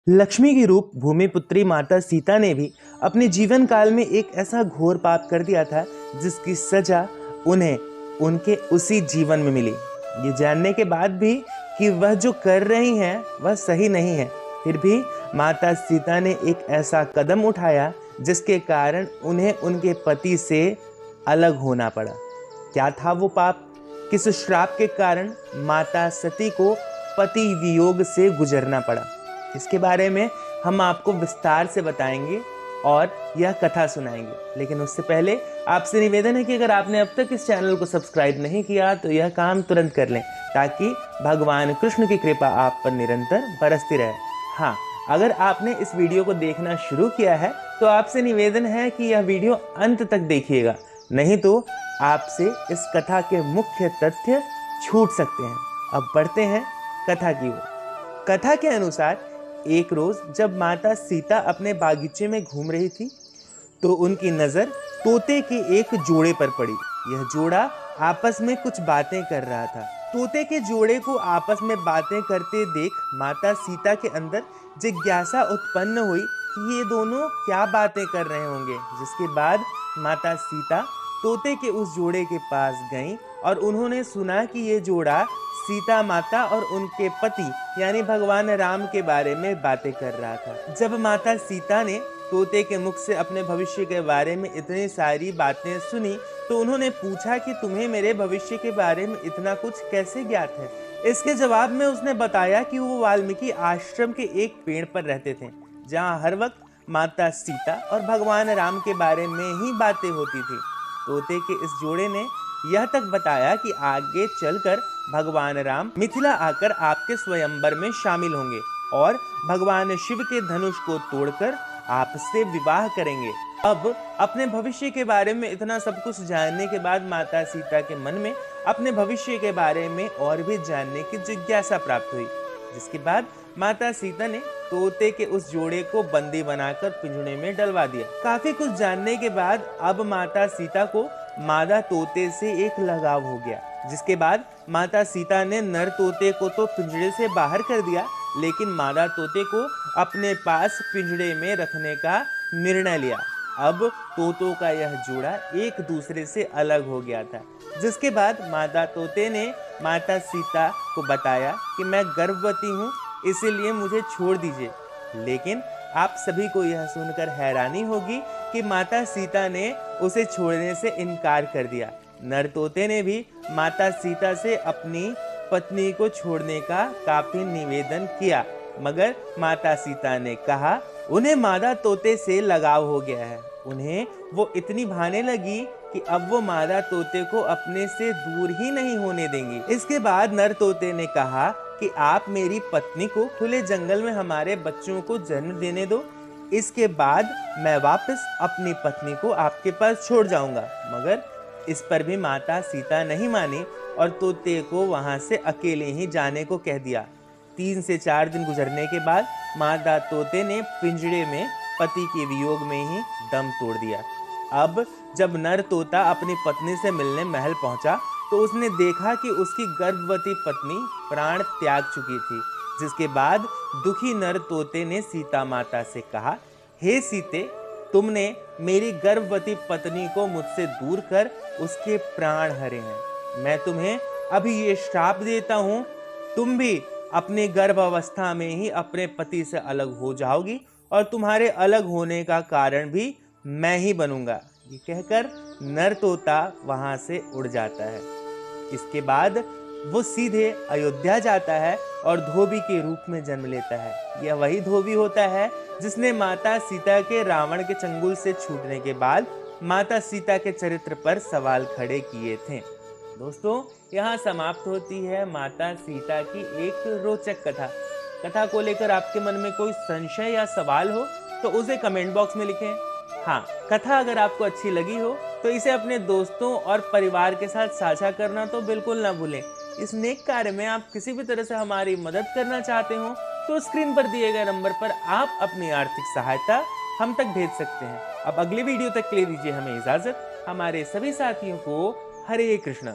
लक्ष्मी की रूप भूमिपुत्री माता सीता ने भी अपने जीवन काल में एक ऐसा घोर पाप कर दिया था जिसकी सजा उन्हें उनके उसी जीवन में मिली। ये जानने के बाद भी कि वह जो कर रही हैं वह सही नहीं है, फिर भी माता सीता ने एक ऐसा कदम उठाया जिसके कारण उन्हें उनके पति से अलग होना पड़ा। क्या था वो पाप? किस श्राप के कारण माता सती को पति वियोग से गुजरना पड़ा? इसके बारे में हम आपको विस्तार से बताएंगे और यह कथा सुनाएंगे। लेकिन उससे पहले आपसे निवेदन है कि अगर आपने अब तक इस चैनल को सब्सक्राइब नहीं किया तो यह काम तुरंत कर लें ताकि भगवान कृष्ण की कृपा आप पर निरंतर बरसती रहे। हाँ, अगर आपने इस वीडियो को देखना शुरू किया है तो आपसे निवेदन है कि यह वीडियो अंत तक देखिएगा, नहीं तो आपसे इस कथा के मुख्य तथ्य छूट सकते हैं। अब बढ़ते हैं कथा की ओर। कथा के अनुसार एक रोज जब माता सीता अपने बागीचे में घूम रही थी तो उनकी नजर तोते के एक जोड़े पर पड़ी। यह जोड़ा आपस में कुछ बातें कर रहा था। तोते के जोड़े को आपस में बातें करते देख माता सीता के अंदर जिज्ञासा उत्पन्न हुई कि ये दोनों क्या बातें कर रहे होंगे। जिसके बाद माता सीता तोते के उस जोड़े के पास गईं और उन्होंने सुना कि ये जोड़ा सीता माता और उनके पति यानी भगवान राम के बारे में बातें कर रहा था। जब माता सीता ने तोते के मुख से अपने भविष्य के बारे में इतनी सारी बातें सुनी तो उन्होंने पूछा कि तुम्हें मेरे भविष्य के बारे में इतना कुछ कैसे ज्ञात है। इसके जवाब में उसने बताया कि वो वाल्मीकि आश्रम के एक पेड़ पर रहते थे जहाँ हर वक्त माता सीता और भगवान राम के बारे में ही बातें होती थी। तोते के इस जोड़े ने यह तक बताया कि आगे चलकर भगवान राम मिथिला आकर आपके स्वयंवर में शामिल होंगे और भगवान शिव के धनुष को तोड़कर आपसे विवाह करेंगे। अब अपने भविष्य के बारे में इतना सब कुछ जानने के बाद माता सीता के मन में अपने भविष्य के बारे में और भी जानने की जिज्ञासा प्राप्त हुई। जिसके बाद माता सीता ने तोते के उस जोड़े को बंदी बनाकर पिंजरे में डलवा दिया। काफी कुछ जानने के बाद अब माता सीता को मादा तोते से एक लगाव हो गया। जिसके बाद माता सीता ने नर तोते को तो पिंजरे से बाहर कर दिया, लेकिन मादा तोते को अपने पास पिंजरे में रखने का निर्णय लिया। अब तोतों का यह जोड़ा एक दूसरे से अलग हो गया था। जिसके बाद मादा तोते ने माता सीता को बताया कि मैं गर्भवती हूँ, इसीलिए मुझे छोड़ दीजिए। लेकिन आप सभी को यह सुनकर हैरानी होगी कि माता सीता ने उसे छोड़ने से इनकार कर दिया। नर तोते ने भी माता सीता से अपनी पत्नी को छोड़ने का काफी निवेदन किया, मगर माता सीता ने कहा उन्हें मादा तोते से लगाव हो गया है। उन्हें वो इतनी भाने लगी कि अब वो मादा तोते को अपने से दूर ही नहीं होने देंगी। इसके बाद नर तोते ने कहा कि आप मेरी पत्नी को खुले जंगल में हमारे बच्चों को जन्म देने दो, इसके बाद मैं वापस अपनी पत्नी को आपके पास छोड़ जाऊंगा। मगर इस पर भी माता सीता नहीं मानी और तोते को वहां से अकेले ही जाने को कह दिया। 3 से 4 दिन गुजरने के बाद मादा तोते ने पिंजरे में पति के वियोग में ही दम तोड़ दिया। अब जब नर तोता अपनी पत्नी से मिलने महल पहुंचा तो उसने देखा कि उसकी गर्भवती पत्नी प्राण त्याग चुकी थी। जिसके बाद दुखी नर तोते ने सीता माता से कहा, हे सीते, तुमने मेरी गर्भवती पत्नी को मुझसे दूर कर उसके प्राण हरे हैं। मैं तुम्हें अभी ये श्राप देता हूँ, तुम भी अपनी गर्भावस्था में ही अपने पति से अलग हो जाओगी और तुम्हारे अलग होने का कारण भी मैं ही बनूंगा। ये कहकर नर तोता वहां से उड़ जाता है। इसके बाद वो सीधे अयोध्या जाता है और धोबी के रूप में जन्म लेता है। यह वही धोबी होता है जिसने माता सीता के रावण के चंगुल से छूटने के बाद माता सीता के चरित्र पर सवाल खड़े किए थे। दोस्तों, यहाँ समाप्त होती है माता सीता की एक रोचक कथा। कथा को लेकर आपके मन में कोई संशय या सवाल हो तो उसे कमेंट बॉक्स में लिखें। हाँ, कथा अगर आपको अच्छी लगी हो तो इसे अपने दोस्तों और परिवार के साथ साझा करना तो बिल्कुल ना भूलें। इस नेक कार्य में आप किसी भी तरह से हमारी मदद करना चाहते हो तो स्क्रीन पर दिए गए नंबर पर आप अपनी आर्थिक सहायता हम तक भेज सकते हैं। अब अगली वीडियो तक के लिए दीजिए हमें इजाजत। हमारे सभी साथियों को हरे कृष्ण।